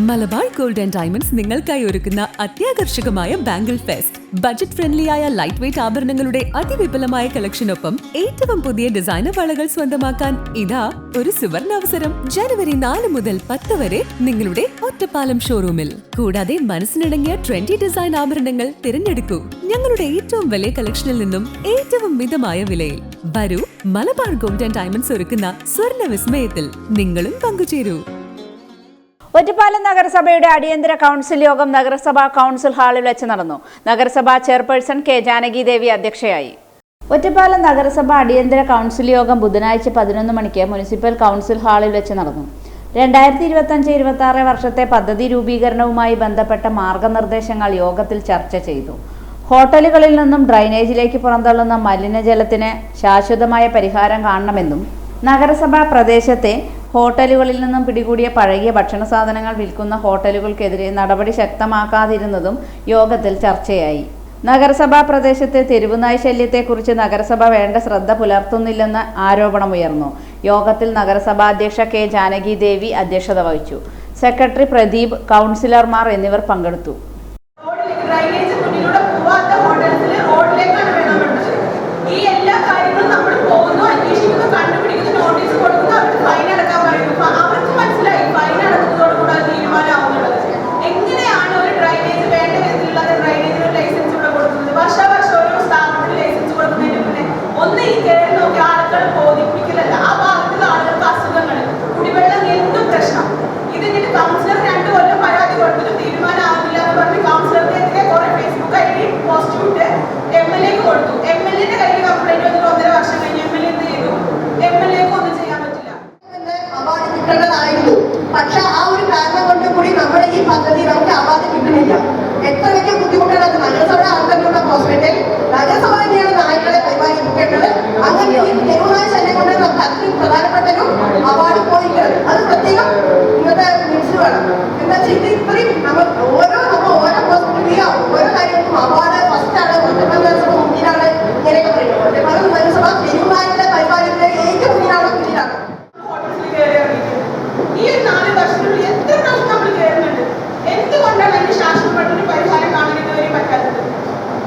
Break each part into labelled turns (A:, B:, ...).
A: Malabar gold and diamonds നിങ്ങൾക്കായി ഒരുക്കുന്ന അത്യാകർഷകമായ ബാംഗിൾ ഫെസ്റ്റ്. ബജറ്റ് ഫ്രണ്ട്ലിയായ ലൈറ്റ് വെയ്റ്റ് ആഭരണങ്ങളുടെ അതിവിപുലമായ കളക്ഷനൊപ്പം ഏറ്റവും പുതിയ ഡിസൈനർ വളകൾ സ്വന്തമാക്കാൻ ഇതാ ഒരു സുവർണ അവസരം. ജനുവരി 4 മുതൽ 10 വരെ നിങ്ങളുടെ ഒറ്റപ്പാലം ഷോറൂമിൽ. കൂടാതെ മനസ്സിനിണങ്ങിയ ട്രെൻഡി ഡിസൈൻ ആഭരണങ്ങൾ തിരഞ്ഞെടുക്കൂ. ഞങ്ങളുടെ ഏറ്റവും വലിയ കളക്ഷനിൽ നിന്നും ഏറ്റവും മിതമായ വിലയിൽ. വരൂ, മലബാർ ഗോൾഡ് ആൻഡ് ഡയമണ്ട്സ് ഒരുക്കുന്ന സ്വർണ്ണ വിസ്മയത്തിൽ നിങ്ങളും പങ്കുചേരൂ.
B: ഒറ്റപ്പാലം നഗരസഭയുടെ അടിയന്തര കൗൺസിൽ യോഗം നഗരസഭാ കൗൺസിൽ ഹാളിൽ വെച്ച് നടന്നു. നഗരസഭാ ചെയർപേഴ്സൺ കെ ജാനകി ദേവി അധ്യക്ഷയായി. ഒറ്റപ്പാലം നഗരസഭ അടിയന്തര കൗൺസിൽ യോഗം ബുധനാഴ്ച 11 മണിക്ക് മുനിസിപ്പൽ കൗൺസിൽ ഹാളിൽ വെച്ച് നടന്നു. 2025-26 വർഷത്തെ പദ്ധതി രൂപീകരണവുമായി ബന്ധപ്പെട്ട മാർഗനിർദ്ദേശങ്ങൾ യോഗത്തിൽ ചർച്ച ചെയ്തു. ഹോട്ടലുകളിൽ നിന്നും ഡ്രൈനേജിലേക്ക് പുറന്തള്ളുന്ന മലിനജലത്തിന് ശാശ്വതമായ പരിഹാരം കാണണമെന്നും നഗരസഭാ പ്രദേശത്തെ ഹോട്ടലുകളിൽ നിന്നും പിടികൂടിയ പഴകിയ ഭക്ഷണ സാധനങ്ങൾ വിൽക്കുന്ന ഹോട്ടലുകൾക്കെതിരെ നടപടി ശക്തമാക്കാതിരുന്നതും യോഗത്തിൽ ചർച്ചയായി. നഗരസഭാ പ്രദേശത്തെ തെരുവുനായ് ശല്യത്തെക്കുറിച്ച് നഗരസഭ വേണ്ട ശ്രദ്ധ പുലർത്തുന്നില്ലെന്ന് ആരോപണമുയർന്നു. യോഗത്തിൽ നഗരസഭാ അധ്യക്ഷ കെ ജാനകി ദേവി അധ്യക്ഷത വഹിച്ചു. സെക്രട്ടറി പ്രദീപ്, കൗൺസിലർമാർ എന്നിവർ പങ്കെടുത്തു.
C: പക്ഷെ ആ ഒരു കാരണം കൊണ്ട് കൂടി നമ്മുടെ ഈ പദ്ധതി നമുക്ക് അവാർഡ് കിട്ടുന്നില്ല. എത്ര വലിയ ബുദ്ധിമുട്ടാണ്. നഗരസഭ ആൾക്കാരുടെ ഹോസ്പിറ്റൽ, നഗരസഭ തന്നെയാണ് നായ്ക്കളെ പരിപാലിക്കേണ്ടത്. അങ്ങനെ ഈ തെരുവുനായ ശല്യം കൊണ്ട് നമുക്ക് അത്രയും പ്രധാനപ്പെട്ടൊരു അവാർഡ് പോയിട്ടുണ്ട്. അത് പ്രത്യേകം ഇന്നത്തെ ന്യൂസ് വേണം. എന്താ വെച്ചാൽ ഇത് ഇത്രയും നമ്മൾ ഓരോ ഹോസ്പിറ്റലിൽ ഓരോ കാര്യങ്ങൾക്കും അവാർഡ് ഫസ്റ്റാണ്. ഒറ്റപ്പാലം നഗരസഭ മുന്നിലാണ്. ഇങ്ങനെയൊക്കെ പറയുന്നത് ഒറ്റപ്പാലം നഗരസഭ തെരുവുനായ്ക്കളെ പരിപാലിക്കുന്ന ഏറ്റവും മുന്നിലാണ്.
D: ഈ 4 വർഷത്തിനുള്ളിൽ എത്ര പ്രാവശ്യം നമ്മൾ കയറുന്നുണ്ട്? എന്തുകൊണ്ടാണ് അതിന് ശാശ്വതമായിട്ടൊരു പരിഹാരം കാണുന്നവരെ പറ്റാത്തത്?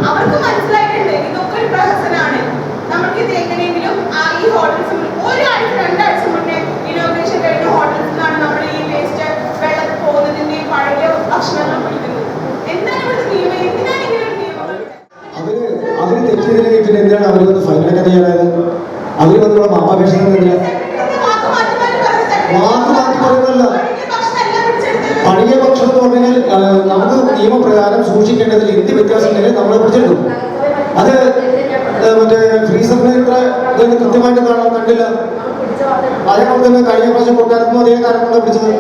D: അവർക്ക് മനസ്സിലായിട്ടുണ്ട് ഇതൊക്കെ ഒരു പ്രഹസനാണ്. നമുക്കിത് എങ്ങനെയെങ്കിലും ഈ ഹോട്ടൽസ് ഒരാഴ്ച 2 ആഴ്ച മുന്നേ ഇനോഗ്രേഷൻ കഴിഞ്ഞ ഹോട്ടൽസിൽ നിന്നാണ് നമ്മൾ ഈ വേസ്റ്റ് വെള്ളം പോകുന്നതിന്റെയും പഴയ ഭക്ഷണങ്ങൾ പിടിക്കുന്നത്. എന്താണ് ഇവിടുത്തെ നിയമം? എന്തിനാണ് ഇങ്ങനെ ഒരു നിയമങ്ങൾ?
E: അവര് തെറ്റിയതിനെ പിന്നെ എന്തിനാണ് അവർ വന്ന് ഫൈനൊക്കെ ചെയ്യാനായത്? അവർ വന്നുള്ള മാമാപേക്ഷ പഴകിയ ഭക്ഷണം എന്ന് പറഞ്ഞാൽ നമുക്ക് നിയമപ്രകാരം സൂക്ഷിക്കേണ്ടതിൽ എന്ത് വ്യത്യാസം ഉണ്ടെങ്കിൽ നമ്മളെ പിടിച്ചെടുക്കും. അത് മറ്റേ ഫ്രീസറിന് ഇത്ര കൃത്യമായിട്ട് കണ്ടില്ല. അതേപോലെ തന്നെ കഴിഞ്ഞ പ്രാവശ്യം കൊട്ടാരത്തും അതേ കാരണങ്ങളെ പിടിച്ചത്.